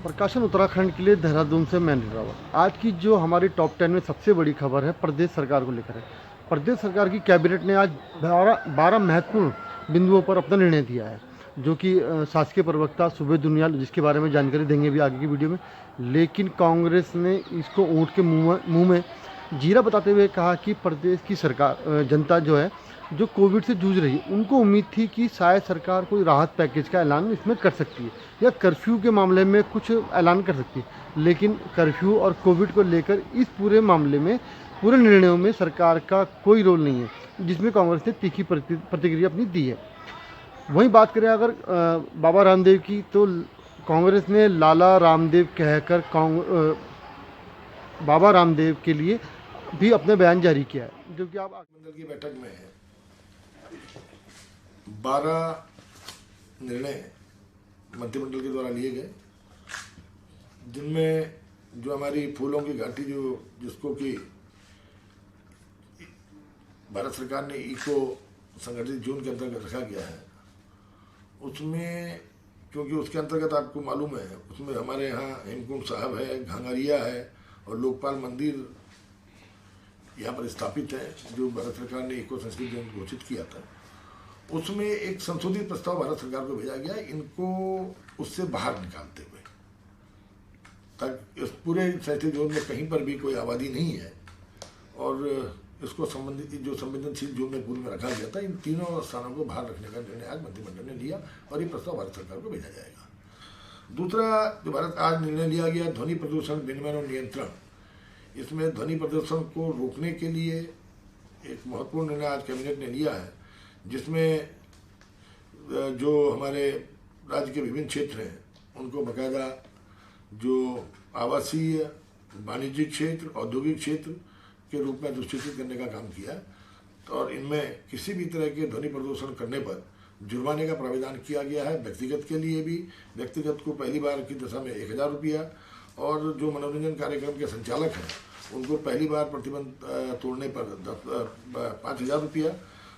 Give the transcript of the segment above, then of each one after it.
प्रकाशन उत्तराखंड के लिए देहरादून से मैं नीरज रावत। आज की जो हमारी टॉप 10 में सबसे बड़ी खबर है प्रदेश सरकार को लेकर है। प्रदेश सरकार की कैबिनेट ने आज 12 महत्वपूर्ण बिंदुओं पर अपना निर्णय दिया है, जो कि शासकीय प्रवक्ता सुबेद दुनियाल जिसके बारे में जानकारी देंगे भी आगे की वीडियो में। लेकिन कांग्रेस ने इसको ऊँट के मुंह में जीरा बताते हुए कहा कि प्रदेश की सरकार जनता जो है जो कोविड से जूझ रही है, उनको उम्मीद थी कि शायद सरकार कोई राहत पैकेज का ऐलान इसमें कर सकती है या कर्फ्यू के मामले में कुछ ऐलान कर सकती है। लेकिन कर्फ्यू और कोविड को लेकर इस पूरे मामले में, पूरे निर्णयों में सरकार का कोई रोल नहीं है, जिसमें कांग्रेस ने तीखी प्रतिक्रिया अपनी दी है। वहीं बात करें अगर बाबा रामदेव की, तो कांग्रेस ने लाला रामदेव कहकर बाबा रामदेव के लिए भी अपने बयान जारी किया है, जो कि आप मंडल की बैठक में 12 निर्णय मंत्रिमंडल के द्वारा लिए गए, जिनमें जो हमारी फूलों की घाटी जिसको कि भारत सरकार ने इको संगठित जोन के अंतर्गत रखा गया है, उसमें क्योंकि उसके अंतर्गत आपको मालूम है उसमें हमारे यहाँ हेमकुंड साहब है, घांगरिया है और लोकपाल मंदिर यहाँ पर स्थापित है, जो भारत सरकार ने इको संस्कृति जोन घोषित किया था। उसमें एक संशोधित प्रस्ताव भारत सरकार को भेजा गया इनको उससे बाहर निकालते हुए, ताकि इस पूरे संस्कृति जोन में कहीं पर भी कोई आबादी नहीं है और इसको संबंधित जो संवेदनशील जोन में पूर्व में रखा गया था, इन तीनों स्थानों को बाहर रखने का निर्णय आज मंत्रिमंडल ने लिया और ये प्रस्ताव भारत सरकार को भेजा जाएगा। दूसरा जो भारत आज निर्णय लिया गया, ध्वनि प्रदूषण विनियमन और नियंत्रण। इसमें ध्वनि प्रदूषण को रोकने के लिए एक महत्वपूर्ण निर्णय आज कैबिनेट ने लिया है, जिसमें जो हमारे राज्य के विभिन्न क्षेत्र हैं उनको बाकायदा जो आवासीय, वाणिज्यिक क्षेत्र, औद्योगिक क्षेत्र के रूप में अधिसूचित करने का काम किया और इनमें किसी भी तरह के ध्वनि प्रदूषण करने पर जुर्माने का प्रावधान किया गया है। व्यक्तिगत के लिए भी, व्यक्तिगत को पहली बार की दशा में 1000 रुपया और जो मनोरंजन कार्यक्रम के संचालक हैं उनको पहली बार प्रतिबंध तोड़ने पर 5000 रुपया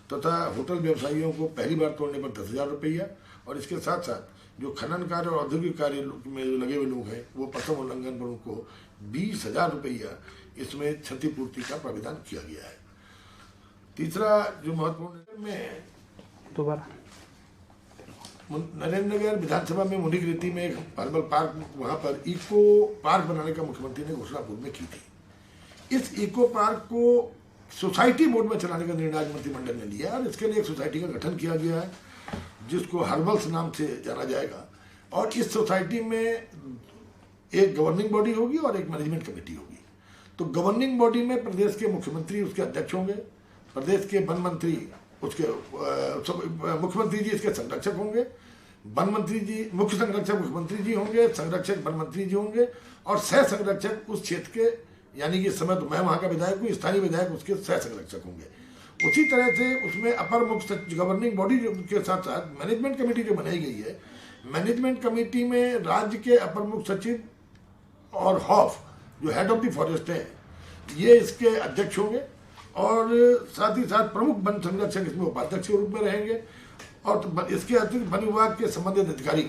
तथा होटल व्यवसायियों को पहली बार तोड़ने पर 10,000 रुपया और इसके साथ साथ जो खनन कार्य और औद्योगिक कार्य में जो लगे हुए लोग हैं वो प्रथम उल्लंघन पर उनको 20,000 रुपया इसमें क्षतिपूर्ति का प्रावधान किया गया है। तीसरा जो महत्वपूर्ण में दोबारा नरेंद्रनगर विधानसभा में मुनिक में एक हर्बल पार्क, वहाँ पर इको पार्क बनाने का मुख्यमंत्री ने घोषणा पूर्व में की थी। इस इको पार्क को सोसाइटी बोर्ड में चलाने का निर्णय आज मंत्रिमंडल ने लिया और इसके लिए एक सोसाइटी का गठन किया गया है, जिसको हर्बल्स नाम से जाना जाएगा और इस सोसाइटी में एक गवर्निंग बॉडी होगी और एक मैनेजमेंट कमेटी होगी। तो गवर्निंग बॉडी में प्रदेश के मुख्यमंत्री उसके अध्यक्ष होंगे, प्रदेश के वन मंत्री उसके मुख्यमंत्री जी इसके संरक्षक होंगे, वन मंत्री जी मुख्य संरक्षक मुख्यमंत्री जी होंगे, संरक्षक वन मंत्री जी होंगे और सह संरक्षक उस क्षेत्र के, यानी कि इस समय तो मैं वहाँ का विधायक हूँ, स्थानीय विधायक उसके सह संरक्षक होंगे। उसी तरह से उसमें अपर मुख्य गवर्निंग बॉडी के साथ साथ मैनेजमेंट कमेटी जो बनाई गई है, मैनेजमेंट कमेटी में राज्य के अपर मुख्य सचिव और हॉफ जो हेड ऑफ द फॉरेस्ट है ये इसके अध्यक्ष होंगे और साथ ही साथ प्रमुख वन संरक्षक इसमें उपाध्यक्ष के रूप में रहेंगे और इसके अतिरिक्त वन विभाग के संबंधित अधिकारी,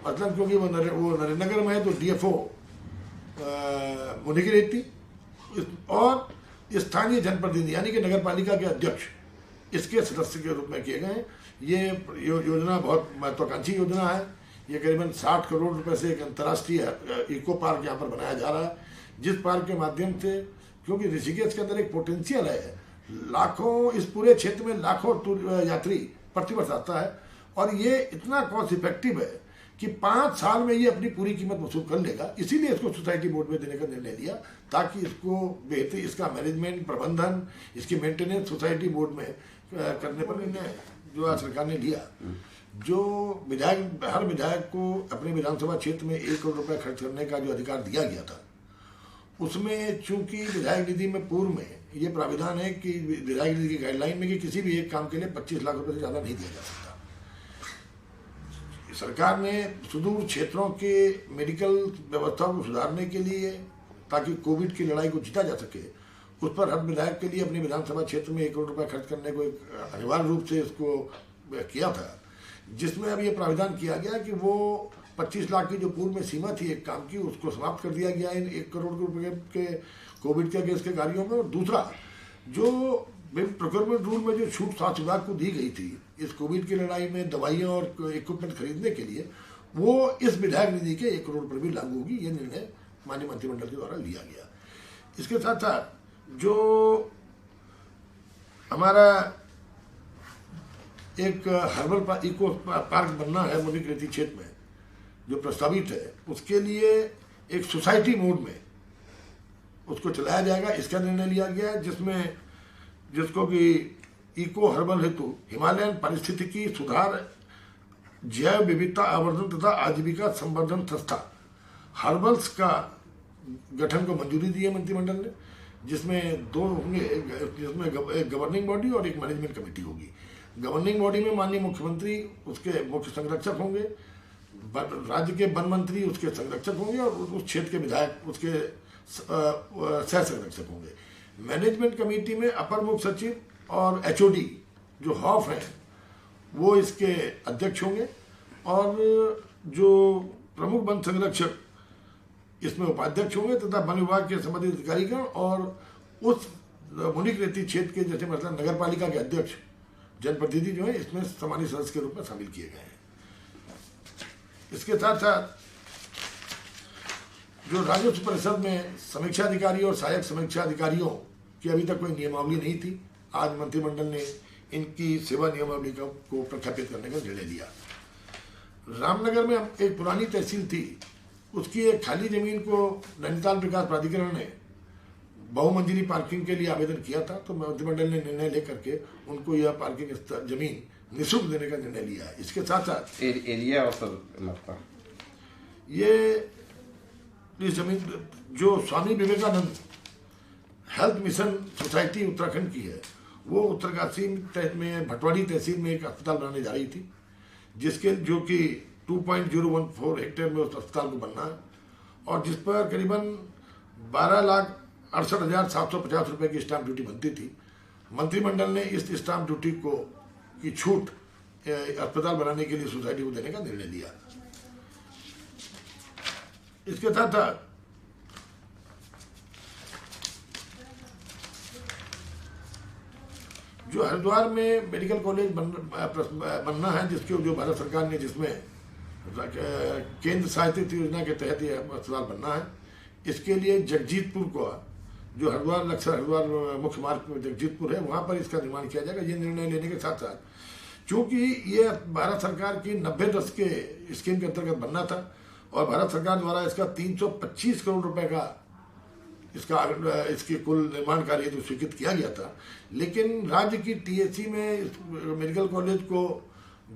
मतलब क्योंकि वो नरेंद्रनगर में है तो DFO मुनिक रहती और स्थानीय जनप्रतिनिधि यानी कि नगर पालिका के अध्यक्ष इसके सदस्य के रूप में किए गए। ये योजना बहुत महत्वाकांक्षी योजना है। ये करीबन 60 करोड़ रुपए से एक अंतर्राष्ट्रीय इको पार्क यहाँ पर बनाया जा रहा है, जिस पार्क के माध्यम से, क्योंकि ऋषिकेश के अंदर एक पोटेंशियल है, लाखों इस पूरे क्षेत्र में लाखों यात्री प्रतिवर्ष आता है और ये इतना कॉस्ट इफेक्टिव है कि 5 साल में ये अपनी पूरी कीमत वसूल कर लेगा। इसीलिए इसको सोसाइटी बोर्ड में देने का निर्णय लिया ताकि इसको बेहतर, इसका मैनेजमेंट, प्रबंधन, इसकी मेंटेनेंस सोसाइटी बोर्ड में करने पर निर्णय जो आज सरकार ने लिया। जो विधायक, हर विधायक को अपने विधानसभा क्षेत्र में 1 करोड़ रुपये खर्च करने का जो अधिकार दिया गया था, उसमें चूंकि विधायक निधि में पूर्व में ये प्राविधान है कि विधायक निधि की गाइडलाइन में कि किसी भी एक काम के लिए 25 लाख रुपए से ज़्यादा नहीं दिया जा सकता। सरकार ने सुदूर क्षेत्रों के मेडिकल व्यवस्था को सुधारने के लिए, ताकि कोविड की लड़ाई को जीता जा सके, उस पर हर विधायक के लिए अपने विधानसभा क्षेत्र में 1 करोड़ रुपये खर्च करने को एक अनिवार्य रूप से इसको किया था, जिसमें अब ये प्राविधान किया गया कि वो 25 लाख की जो पूर्व में सीमा थी एक काम की, उसको समाप्त कर दिया गया इन 1 करोड़ रुपए के कोविड के केस के कार्यों में। और दूसरा, जो प्रोक्योरमेंट रूल में जो छूट स्वास्थ्य विभाग को दी गई थी इस कोविड की लड़ाई में दवाइयाँ और इक्विपमेंट खरीदने के लिए, वो इस विधायक निधि के 1 करोड़ पर भी लागू होगी। ये निर्णय माननीय मंत्रिमंडल के द्वारा लिया गया। इसके साथ साथ जो हमारा एक हर्बल इको पार्क बनना है मुनिक रेती क्षेत्र में जो प्रस्तावित है, उसके लिए एक सोसाइटी मोड में उसको चलाया जाएगा, इसका निर्णय लिया गया है, जिसको कि इको हर्बल हेतु हिमालयन पारिस्थितिकी सुधार जैव विविधता आवर्धन तथा आजीविका संवर्धन संस्था हर्बल्स का गठन को मंजूरी दी है मंत्रिमंडल ने, जिसमें 2 होंगे, जिसमें एक गवर्निंग बॉडी और एक मैनेजमेंट कमेटी होगी। गवर्निंग बॉडी में माननीय मुख्यमंत्री उसके मुख्य संरक्षक होंगे, राज्य के वन मंत्री उसके संरक्षक होंगे और उस क्षेत्र के विधायक उसके सह संरक्षक होंगे। मैनेजमेंट कमेटी में अपर मुख्य सचिव और एचओडी जो हॉफ हैं वो इसके अध्यक्ष होंगे और जो प्रमुख वन संरक्षक इसमें उपाध्यक्ष होंगे तथा वन विभाग के संबंधित अधिकारीगण और उस मुनिक रेती क्षेत्र के जैसे मतलब नगर पालिका के अध्यक्ष जनप्रतिनिधि जो है इसमें सामान्य सदस्य के रूप में शामिल किए गए हैं। इसके साथ साथ जो राजस्व परिषद में समीक्षा अधिकारी और सहायक समीक्षा अधिकारियों की अभी तक कोई नियमावली नहीं थी, आज मंत्रिमंडल ने इनकी सेवा नियमावली को प्रख्यापित करने का निर्णय लिया। रामनगर में एक पुरानी तहसील थी, उसकी एक खाली जमीन को नैनीताल विकास प्राधिकरण ने बहुमंजिली पार्किंग के लिए आवेदन किया था, तो मंत्रिमंडल ने निर्णय लेकर के उनको यह पार्किंग जमीन निःशुल्क देने का निर्णय लिया है। इसके साथ साथ एरिया और सर ये जमीन जो Swami Vivekananda health mission society Uttarakhand की है, वो उत्तरकाशी में भटवाड़ी तहसील में एक अस्पताल बनाने जा रही थी, जिसके जो कि 2.014 हेक्टेयर में उस अस्पताल को बनना है और जिस पर करीबन 12,68,750 रुपये की स्टाम्प ड्यूटी बनती थी। मंत्रिमंडल ने इस स्टाम्प ड्यूटी की छूट अस्पताल बनाने के लिए सोसाइटी को देने का निर्णय लिया। इसके साथ साथ जो हरिद्वार में मेडिकल कॉलेज बनना है, जिसके जो भारत सरकार ने जिसमें केंद्र सहायतित योजना के तहत ये अस्पताल बनना है, इसके लिए जगजीतपुर को जो हरिद्वार लक्सर हरिद्वार मुख्य मार्ग में जगजीतपुर है वहाँ पर इसका निर्माण किया जाएगा। ये निर्णय लेने के साथ साथ चूँकि ये भारत सरकार की 90-10 के स्कीम के अंतर्गत बनना था और भारत सरकार द्वारा इसका 325 करोड़ रुपए का इसके कुल निर्माण कार्य तो स्वीकृत किया गया था, लेकिन राज्य की टीएससी में मेडिकल कॉलेज को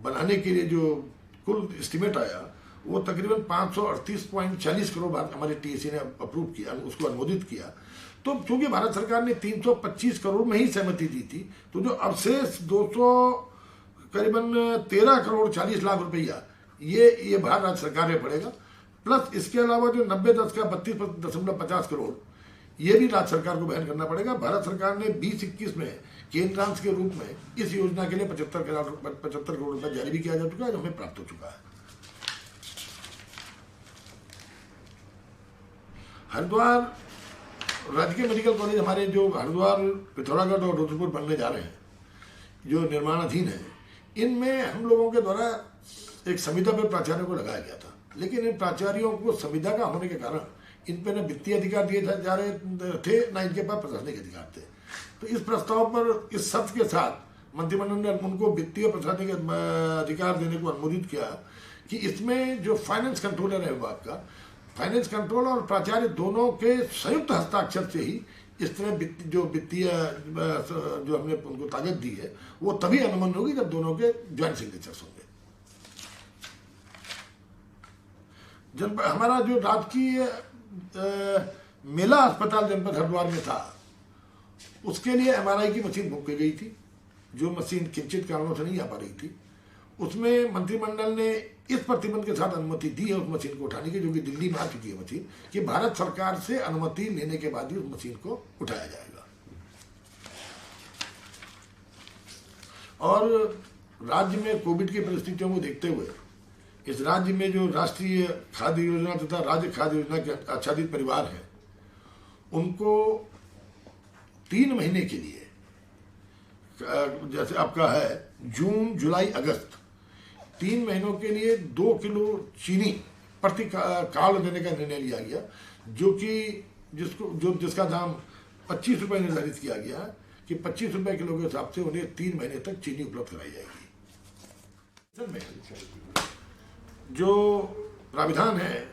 बनाने के लिए जो कुल एस्टिमेट आया वो तकरीबन 538.40 करोड़ हमारे टीएससी ने अप्रूव किया, उसको अनुमोदित किया। तो चूंकि भारत सरकार ने 325 करोड़ में ही सहमति दी थी, तो जो अवशेष 200 करीबन 13 करोड़ 40 लाख रुपया ये भारत राज्य सरकार में पड़ेगा, प्लस इसके अलावा जो 90-10 का 32.50 करोड़ ये भी राज्य सरकार को वहन करना पड़ेगा। भारत सरकार ने 2021 में केंद्रांश के रूप में इस योजना के लिए 75 करोड़ रुपए जारी भी किया जा चुका है, जो हमें प्राप्त हो चुका है। हरिद्वार राजकीय मेडिकल कॉलेज हमारे जो हरिद्वार पिथौरागढ़ और रुद्रपुर बनने जा रहे हैं, जो निर्माणाधीन है, इनमें हम लोगों के द्वारा एक संविदा पर प्राचार्यों को लगाया गया था, लेकिन इन प्राचार्यों को संविदा का होने के कारण इन पर न वित्तीय अधिकार दिए जा रहे थे, न इनके पास प्रशासनिक अधिकार थे। तो इस प्रस्ताव पर इस शर्त के साथ मंत्रिमंडल ने उनको वित्तीय प्रशासनिक अधिकार देने को अनुमोदित किया कि इसमें जो फाइनेंस कंट्रोलर है विभाग का, फाइनेंस कंट्रोलर और प्राचार्य दोनों के संयुक्त हस्ताक्षर से ही इस तरह जो वित्तीय जो हमने उनको ताकत दी है वो तभी अनुमोदन होगी जब दोनों के ज्वाइंट सिग्नेचर्स होंगे। हमारा जो राजकीय मेला अस्पताल जनपद हरिद्वार में था, उसके लिए एमआरआई की मशीन बुक की गई थी, जो मशीन किंचित कारणों से नहीं आ पा रही थी। उसमें मंत्रिमंडल ने इस प्रतिबंध के साथ अनुमति दी है उस मशीन को उठाने की, जो कि दिल्ली में आ चुकी है मशीन, कि भारत सरकार से अनुमति लेने के बाद ही उस मशीन को उठाया जाएगा। और राज्य में कोविड की परिस्थितियों को देखते हुए इस राज्य में जो राष्ट्रीय खाद्य योजना तथा राज्य खाद्य योजना के आच्छादित परिवार हैं, उनको 3 महीने के लिए, जैसे आपका है जून, जुलाई, अगस्त, 3 महीनों के लिए 2 किलो चीनी प्रति कार्ड देने का निर्णय लिया गया, जो कि जिसका दाम 25 रुपये निर्धारित किया गया है कि 25 रुपये किलो के हिसाब से उन्हें 3 महीने तक चीनी उपलब्ध कराई जाएगी। जो प्राविधान है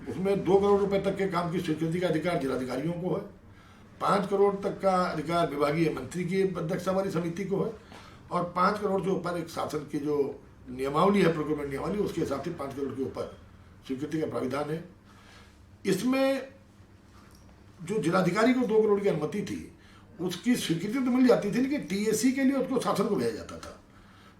उसमें 2 करोड़ रुपए तक के काम की स्वीकृति का अधिकार जिलाधिकारियों को है, 5 करोड़ तक का अधिकार विभागीय मंत्री की अध्यक्षता वाली समिति को है, और 5 करोड़ के ऊपर एक शासन की जो नियमावली है, प्रोक्योरमेंट नियमावली, उसके हिसाब से 5 करोड़ के ऊपर स्वीकृति का प्राविधान है। इसमें जो जिलाधिकारी को 2 करोड़ की अनुमति थी, उसकी स्वीकृति तो मिल जाती थी, लेकिन टीएससी के लिए उसको शासन को भेजा जाता था।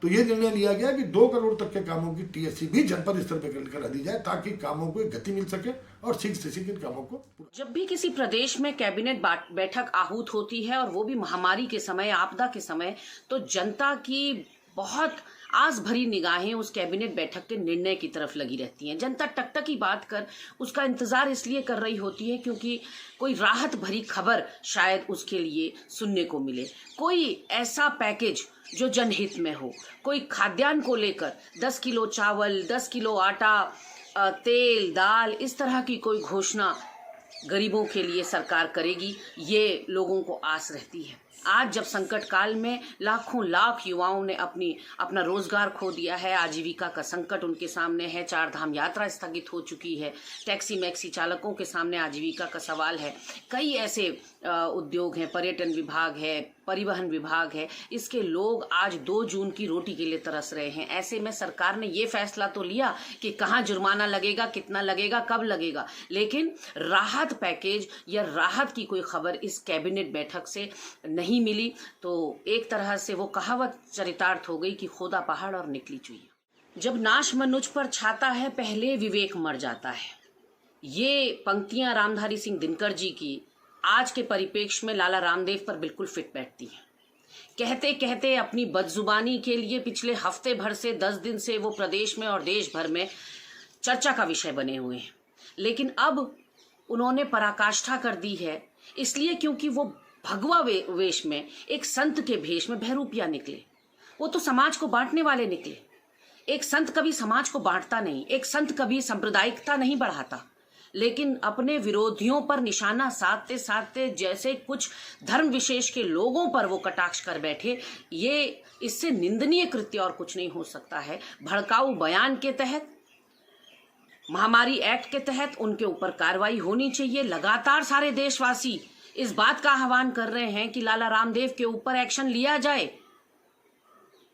तो ये निर्णय लिया गया कि 2 करोड़ तक के कामों की टीएससी भी जनपद स्तर पर करा दी जाए, ताकि कामों को एक गति मिल सके और शीघ्र से शीघ्र कामों को। जब भी किसी प्रदेश में कैबिनेट बैठक आहूत होती है, और वो भी महामारी के समय, आपदा के समय, तो जनता की बहुत आस भरी निगाहें उस कैबिनेट बैठक के निर्णय की तरफ लगी रहती हैं। जनता टकटकी बात कर उसका इंतजार इसलिए कर रही होती है क्योंकि कोई राहत भरी खबर शायद उसके लिए सुनने को मिले, कोई ऐसा पैकेज जो जनहित में हो, कोई खाद्यान्न को लेकर 10 किलो चावल, 10 किलो आटा, तेल, दाल, इस तरह की कोई घोषणा गरीबों के लिए सरकार करेगी, ये लोगों को आस रहती है। आज जब संकट काल में लाखों लाख युवाओं ने अपना रोजगार खो दिया है, आजीविका का संकट उनके सामने है, 4 धाम यात्रा स्थगित हो चुकी है, टैक्सी मैक्सी चालकों के सामने आजीविका का सवाल है, कई ऐसे उद्योग हैं, पर्यटन विभाग है, परिवहन विभाग है, इसके लोग आज 2 जून की रोटी के लिए तरस रहे हैं। ऐसे में सरकार ने ये फैसला तो लिया कि कहाँ जुर्माना लगेगा, कितना लगेगा, कब लगेगा, लेकिन राहत पैकेज या राहत की कोई खबर इस कैबिनेट बैठक से नहीं मिली। तो एक तरह से वो कहावत चरितार्थ हो गई कि खोदा पहाड़ और निकली चुईया। जब नाश मनुज पर छाता है, पहले विवेक मर जाता है। ये पंक्तियां रामधारी सिंह दिनकर जी की आज के परिप्रेक्ष्य में लाला रामदेव पर बिल्कुल फिट बैठती हैं। कहते कहते अपनी बदजुबानी के लिए पिछले हफ्ते भर से 10 दिन से वो प्रदेश में और देश भर में चर्चा का विषय बने हुए हैं, लेकिन अब उन्होंने पराकाष्ठा कर दी है, इसलिए क्योंकि वो भगवा वेश में, एक संत के भेष में बहरूपिया निकले। वो तो समाज को बांटने वाले निकले। एक संत कभी समाज को बांटता नहीं, एक संत कभी सांप्रदायिकता नहीं बढ़ाता, लेकिन अपने विरोधियों पर निशाना साधते साधते जैसे कुछ धर्म विशेष के लोगों पर वो कटाक्ष कर बैठे, ये इससे निंदनीय कृत्य और कुछ नहीं हो सकता है। भड़काऊ बयान के तहत, महामारी एक्ट के तहत उनके ऊपर कार्रवाई होनी चाहिए। लगातार सारे देशवासी इस बात का आह्वान कर रहे हैं कि लाला रामदेव के ऊपर एक्शन लिया जाए,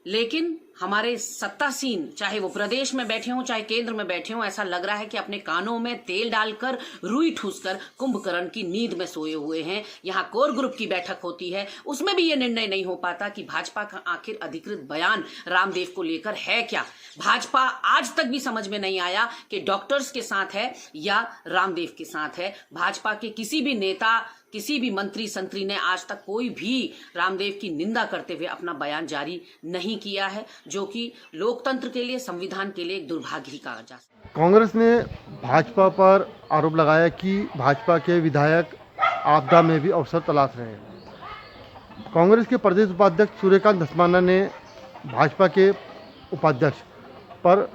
लेकिन हमारे सत्तासीन, चाहे वो प्रदेश में बैठे हों चाहे केंद्र में बैठे हों, ऐसा लग रहा है कि अपने कानों में तेल डालकर, रुई ठूसकर कुंभकर्ण की नींद में सोए हुए हैं। यहाँ कोर ग्रुप की बैठक होती है, उसमें भी ये निर्णय नहीं हो पाता कि भाजपा का आखिर अधिकृत बयान रामदेव को लेकर है क्या। भाजपा आज तक भी समझ में नहीं आया कि डॉक्टर्स के साथ है या रामदेव के साथ है। भाजपा के किसी भी नेता, किसी भी मंत्री संतरी ने आज तक कोई भी रामदेव की निंदा करते हुए अपना बयान जारी नहीं किया है, जो कि लोकतंत्र के लिए, संविधान के लिए एक दुर्भाग्य ही कहा जा सकता है। कांग्रेस ने भाजपा पर आरोप लगाया कि भाजपा के विधायक आपदा में भी अवसर तलाश रहे हैं। कांग्रेस के प्रदेश उपाध्यक्ष सूर्यकांत धस्माना ने भाजपा के उपाध्यक्ष पर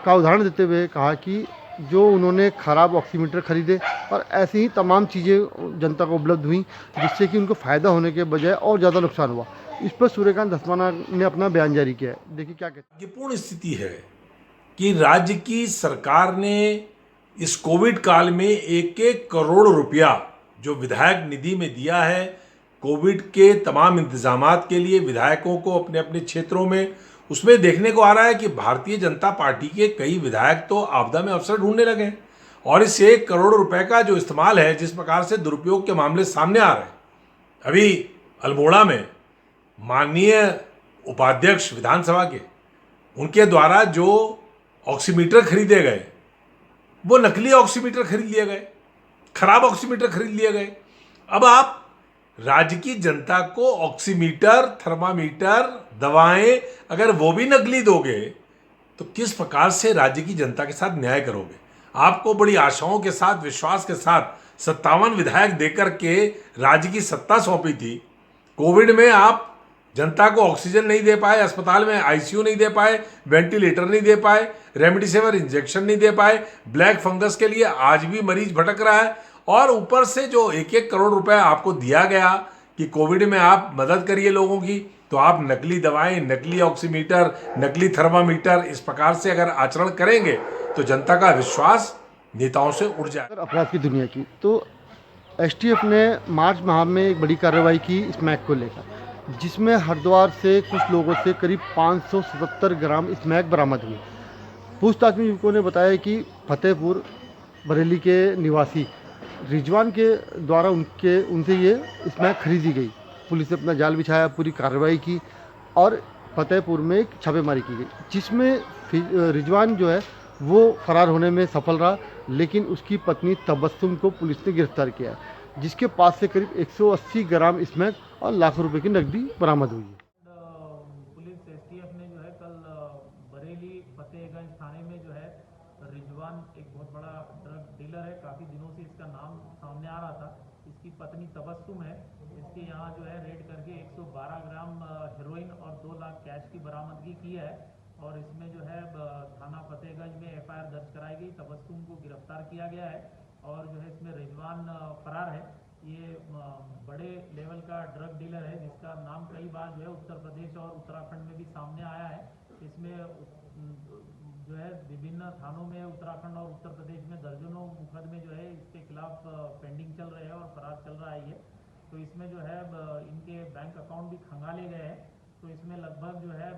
का उदाहरण देते हुए कहा कि जो उन्होंने खराब ऑक्सीमीटर खरीदे और ऐसी ही तमाम चीज़ें जनता को उपलब्ध हुई, जिससे कि उनको फ़ायदा होने के बजाय और ज़्यादा नुकसान हुआ। इस पर सूर्यकांत धस्माना ने अपना बयान जारी किया है। देखिए क्या कहते हैं। पूर्ण स्थिति है कि राज्य की सरकार ने इस कोविड काल में 1-1 करोड़ रुपया जो विधायक निधि में दिया है, कोविड के तमाम इंतजामात के लिए विधायकों को अपने अपने क्षेत्रों में, उसमें देखने को आ रहा है कि भारतीय जनता पार्टी के कई विधायक तो आपदा में अवसर ढूंढने लगे हैं। और इस 1 करोड़ रुपए का जो इस्तेमाल है, जिस प्रकार से दुरुपयोग के मामले सामने आ रहे हैं, अभी अल्मोड़ा में माननीय उपाध्यक्ष विधानसभा के, उनके द्वारा जो ऑक्सीमीटर खरीदे गए वो नकली ऑक्सीमीटर खरीद लिए गए, खराब ऑक्सीमीटर खरीद लिए गए। अब आप राज्य की जनता को ऑक्सीमीटर, थर्मामीटर, दवाएं अगर वो भी नकली दोगे तो किस प्रकार से राज्य की जनता के साथ न्याय करोगे? आपको बड़ी आशाओं के साथ, विश्वास के साथ 57 विधायक देकर के राज्य की सत्ता सौंपी थी। कोविड में आप जनता को ऑक्सीजन नहीं दे पाए, अस्पताल में आईसीयू नहीं दे पाए, वेंटिलेटर नहीं दे पाए, रेमडेसिविर इंजेक्शन नहीं दे पाए, ब्लैक फंगस के लिए आज भी मरीज भटक रहा है। और ऊपर से जो 1-1 करोड़ रुपए आपको दिया गया कि कोविड में आप मदद करिए लोगों की, तो आप नकली दवाएं, नकली ऑक्सीमीटर, नकली थर्मामीटर इस प्रकार से अगर आचरण करेंगे तो जनता का विश्वास नेताओं से उड़ जाएगा। अगर अपराध की दुनिया की तो एसटीएफ ने मार्च माह में एक बड़ी कार्रवाई की स्मैक को लेकर, जिसमें हरिद्वार से कुछ लोगों से करीब 577 ग्राम स्मैक बरामद हुई। पूछताछ में युवकों ने बताया कि फतेहपुर बरेली के निवासी रिजवान के द्वारा उनसे ये स्मैक खरीदी गई। पुलिस ने अपना जाल बिछाया, पूरी कार्रवाई की और फतेहपुर में एक छापेमारी की गई, जिसमें रिजवान जो है वो फरार होने में सफल रहा, लेकिन उसकी पत्नी तबस्सुम को पुलिस ने गिरफ्तार किया, जिसके पास से करीब 180 ग्राम स्मैक और लाखों रुपए की नकदी बरामद हुई है। पुलिस एसटीएफ ने जो है कल बरेली फतेहगंज थाने में जो है रिजवान एक बहुत बड़ा ड्रग डीलर है, काफ़ी दिनों से इसका नाम सामने आ रहा था। इसकी पत्नी तबस्सुम है, इसके यहाँ जो है रेड करके 112 ग्राम हेरोइन और 2 लाख कैश की बरामदगी की है। और इसमें जो है थाना फतेहगंज में एफआईआर दर्ज कराई गई, तबस्सुम को गिरफ्तार किया गया है। और जो है इसमें रिजवान फरार है। ये बड़े लेवल का ड्रग डीलर है, जिसका नाम कई बार जो है उत्तर प्रदेश और उत्तराखंड में भी सामने आया है। इसमें जो है विभिन्न थानों में उत्तराखंड और उत्तर प्रदेश में दर्जनों मुकदमे जो है इसके खिलाफ पेंडिंग चल रहे हैं और फरार चल रहा है ये। तो इसमें जो है इनके बैंक अकाउंट भी खंगाले गए हैं। तो इसमें लगभग जो है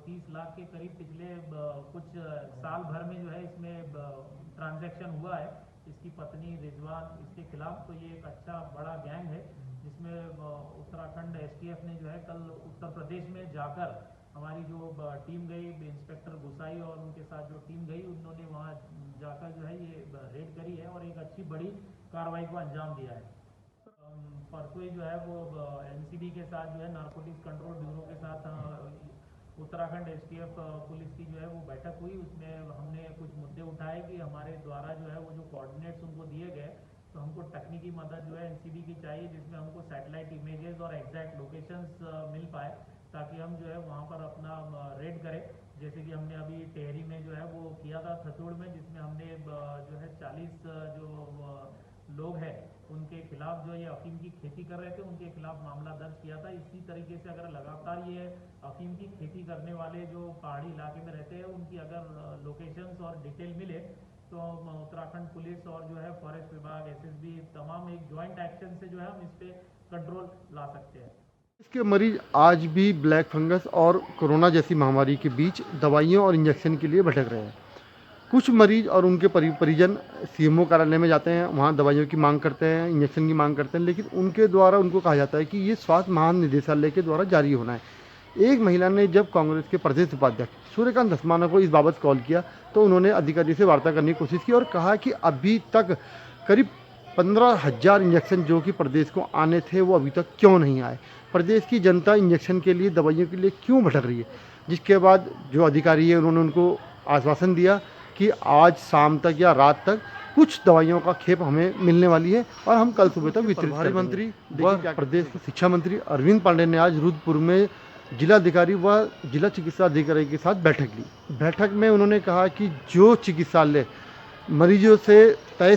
30 लाख के करीब पिछले कुछ साल भर में जो है इसमें ट्रांजैक्शन हुआ है इसकी पत्नी रिजवान इसके खिलाफ। तो ये एक अच्छा बड़ा गैंग है, जिसमें उत्तराखंड एसटीएफ ने जो है कल उत्तर प्रदेश में जाकर हमारी जो टीम गई, इंस्पेक्टर गुसाई और उनके साथ जो टीम गई, उन्होंने वहाँ जाकर जो है ये रेड करी है और एक अच्छी बड़ी कार्रवाई को अंजाम दिया है। परसों ही जो है वो एनसीबी के साथ जो है नारकोटिक्स कंट्रोल ब्यूरो के साथ उत्तराखंड एसटीएफ पुलिस की जो है वो बैठक हुई। उसमें हमने कुछ मुद्दे उठाए कि हमारे द्वारा जो है वो जो कोऑर्डिनेट्स उनको दिए गए, तो हमको तकनीकी मदद जो है एनसीबी की चाहिए, जिसमें हमको सैटेलाइट इमेजेस और एग्जैक्ट लोकेशंस मिल पाए, ताकि हम जो है वहाँ पर अपना रेड करें। जैसे कि हमने अभी टेहरी में जो है वो किया था, थचोड़ में, जिसमें हमने जो है 40 जो लोग हैं उनके खिलाफ जो ये अफीम की खेती कर रहे थे उनके खिलाफ मामला दर्ज किया था। इसी तरीके से अगर लगातार ये अफीम की खेती करने वाले जो पहाड़ी इलाके में रहते हैं उनकी अगर लोकेशंस और डिटेल मिले, तो उत्तराखंड पुलिस और जो है फॉरेस्ट विभाग, एसएसबी, तमाम एक जॉइंट एक्शन से जो है हम इस पर कंट्रोल ला सकते हैं। इसके मरीज आज भी ब्लैक फंगस और कोरोना जैसी महामारी के बीच दवाइयों और इंजेक्शन के लिए भटक रहे हैं। कुछ मरीज और उनके परिजन सीएमओ कार्यालय में जाते हैं, वहाँ दवाइयों की मांग करते हैं, इंजेक्शन की मांग करते हैं, लेकिन उनके द्वारा उनको कहा जाता है कि ये स्वास्थ्य महानिदेशालय के द्वारा जारी होना है। एक महिला ने जब कांग्रेस के प्रदेश उपाध्यक्ष सूर्यकांत धस्माना को इस बाबत कॉल किया, तो उन्होंने अधिकारी से वार्ता करने की कोशिश की और कहा कि अभी तक करीब 15,000 इंजेक्शन जो कि प्रदेश को आने थे वो अभी तक क्यों नहीं आए। प्रदेश की जनता इंजेक्शन के लिए, दवाइयों के लिए क्यों भटक रही है। जिसके बाद जो अधिकारी है उन्होंने उनको आश्वासन दिया कि आज शाम तक या रात तक कुछ दवाइयों का खेप हमें मिलने वाली है और हम कल सुबह तक वितरित करेंगे। मंत्री व प्रदेश के शिक्षा मंत्री अरविंद पांडे ने आज रुद्रपुर में जिलाधिकारी व जिला चिकित्सा अधिकारी के साथ बैठक ली। बैठक में उन्होंने कहा कि जो चिकित्सालय मरीजों से तय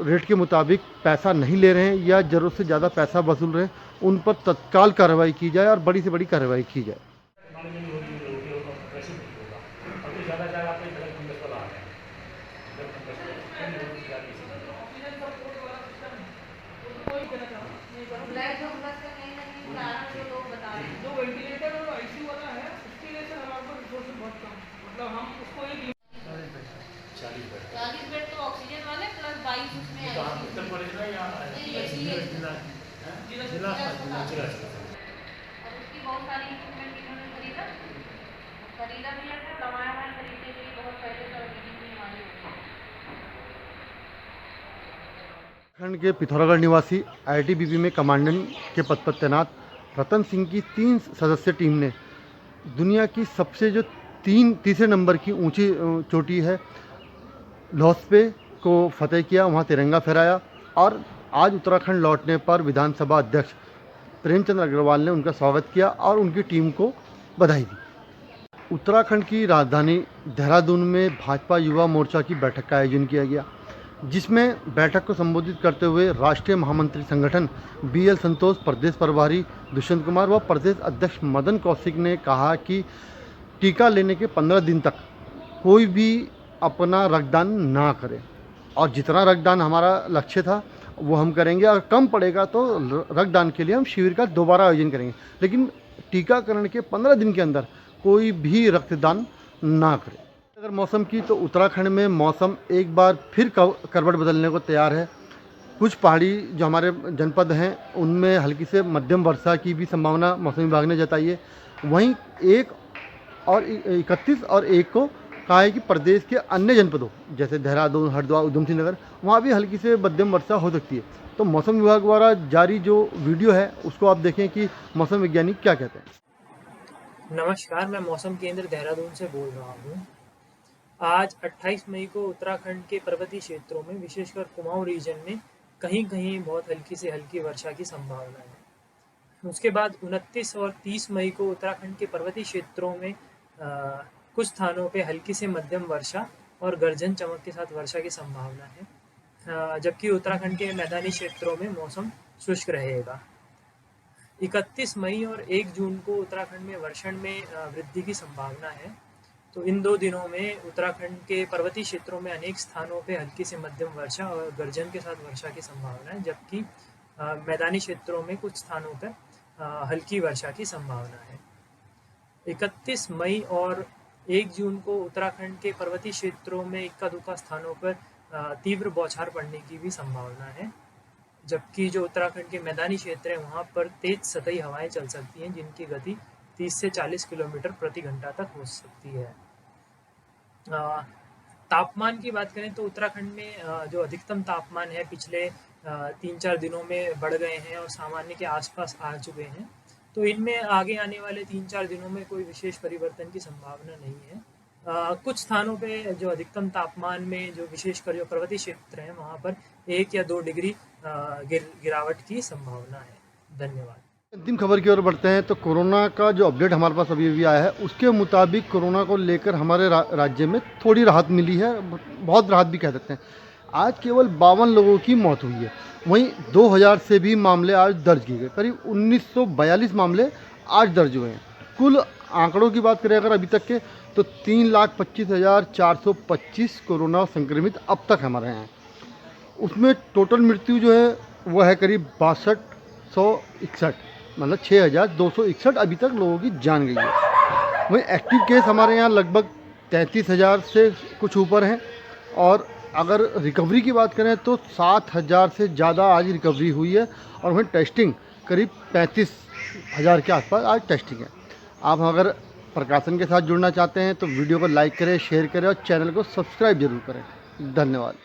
रेट के मुताबिक पैसा नहीं ले रहे हैं या ज़रूरत से ज़्यादा पैसा वसूल रहे हैं, उन पर तत्काल कार्रवाई की जाए और बड़ी से बड़ी कार्रवाई की जाए। जो वेंटिलेटर और आईसीयू वाला है उसके लिए सर हमारे पास रिसोर्सेज बहुत कम, मतलब हम उसको एक 40 बेड तो ऑक्सीजन वाले प्लस 22 उसमें उत्तर प्रदेश में या जिला और उसकी बहुत सारी इक्विपमेंट इन्होंने खरीदा भी है, दवाएं खरीदने के लिए बहुत पैसे का बीमारी होती है। खंड के पिथौरागढ़ निवासी आईटीबीपी में कमांडेंट के पद पर तैनात रतन सिंह की 3 सदस्यीय टीम ने दुनिया की सबसे जो तीसरे नंबर की ऊंची चोटी है लौहस्पे को फतेह किया, वहाँ तिरंगा फहराया। और आज उत्तराखंड लौटने पर विधानसभा अध्यक्ष प्रेमचंद अग्रवाल ने उनका स्वागत किया और उनकी टीम को बधाई दी। उत्तराखंड की राजधानी देहरादून में भाजपा युवा मोर्चा की बैठक का आयोजन किया गया, जिसमें बैठक को संबोधित करते हुए राष्ट्रीय महामंत्री संगठन BL संतोष, प्रदेश प्रभारी दुष्यंत कुमार व प्रदेश अध्यक्ष मदन कौशिक ने कहा कि टीका लेने के 15 दिन तक कोई भी अपना रक्तदान ना करे और जितना रक्तदान हमारा लक्ष्य था वो हम करेंगे, और कम पड़ेगा तो रक्तदान के लिए हम शिविर का दोबारा आयोजन करेंगे, लेकिन टीकाकरण के 15 दिन के अंदर कोई भी रक्तदान ना करे। अगर मौसम की तो उत्तराखंड में मौसम एक बार फिर करवट बदलने को तैयार है। कुछ पहाड़ी जो हमारे जनपद हैं उनमें हल्की से मध्यम वर्षा की भी संभावना मौसम विभाग ने जताई है। वहीं 31 और 1 को कहा है कि प्रदेश के अन्य जनपदों जैसे देहरादून, हरिद्वार, उधमसिंह नगर वहाँ भी हल्की से मध्यम वर्षा हो सकती है। तो मौसम विभाग द्वारा जारी जो वीडियो है उसको आप देखें कि मौसम वैज्ञानिक क्या कहते हैं। नमस्कार, मैं मौसम केंद्र देहरादून से बोल रहा हूँ। आज 28 मई को उत्तराखंड के पर्वतीय क्षेत्रों में विशेषकर कुमाऊं रीजन में कहीं कहीं बहुत हल्की से हल्की वर्षा की संभावना है। उसके बाद 29 और 30 मई को उत्तराखंड के पर्वतीय क्षेत्रों में कुछ स्थानों पे हल्की से मध्यम वर्षा और गर्जन चमक के साथ वर्षा की संभावना है, जबकि उत्तराखंड के मैदानी क्षेत्रों में मौसम शुष्क रहेगा। 31 मई और 1 जून को उत्तराखंड में वर्षण में वृद्धि की संभावना है। तो इन 2 दिनों में उत्तराखंड के पर्वतीय क्षेत्रों में अनेक स्थानों पे हल्की से मध्यम वर्षा और गर्जन के साथ वर्षा की संभावना है, जबकि मैदानी क्षेत्रों में कुछ स्थानों पर हल्की वर्षा की संभावना है। 31 मई और 1 जून को उत्तराखंड के पर्वतीय क्षेत्रों में इक्का दुक्का स्थानों पर तीव्र बौछार पड़ने की भी संभावना है, जबकि जो उत्तराखंड के मैदानी क्षेत्र है वहाँ पर तेज सतही हवाएं चल सकती हैं, जिनकी गति 30 से 40 किलोमीटर प्रति घंटा तक हो सकती है। तापमान की बात करें तो उत्तराखंड में जो अधिकतम तापमान है पिछले 3-4 दिनों में बढ़ गए हैं और सामान्य के आसपास आ चुके हैं। तो इनमें आगे आने वाले 3-4 दिनों में कोई विशेष परिवर्तन की संभावना नहीं है। कुछ स्थानों पे जो अधिकतम तापमान में जो विशेषकर जो पर्वतीय क्षेत्र हैं वहाँ पर 1 या 2 डिग्री गिरावट की संभावना है। धन्यवाद। अंतिम खबर की ओर बढ़ते हैं तो कोरोना का जो अपडेट हमारे पास अभी आया है उसके मुताबिक कोरोना को लेकर हमारे राज्य में थोड़ी राहत मिली है, बहुत राहत भी कह सकते हैं। आज केवल 52 लोगों की मौत हुई है, वहीं 2000 से भी मामले आज दर्ज किए गए। करीब 1942 मामले आज दर्ज हुए हैं। कुल आंकड़ों की बात करें अगर अभी तक के तो 3,25,425 कोरोना संक्रमित अब तक हमारे यहाँ। उसमें टोटल मृत्यु जो है वो है करीब 6261, मतलब 6,261 अभी तक लोगों की जान गई है। वहीं एक्टिव केस हमारे यहाँ लगभग 33,000 से कुछ ऊपर हैं, और अगर रिकवरी की बात करें तो 7,000 से ज़्यादा आज रिकवरी हुई है, और वहीं टेस्टिंग करीब 35,000 के आसपास आज टेस्टिंग है। आप अगर प्रकाशन के साथ जुड़ना चाहते हैं तो वीडियो को लाइक करें, शेयर करें और चैनल को सब्सक्राइब जरूर करें। धन्यवाद।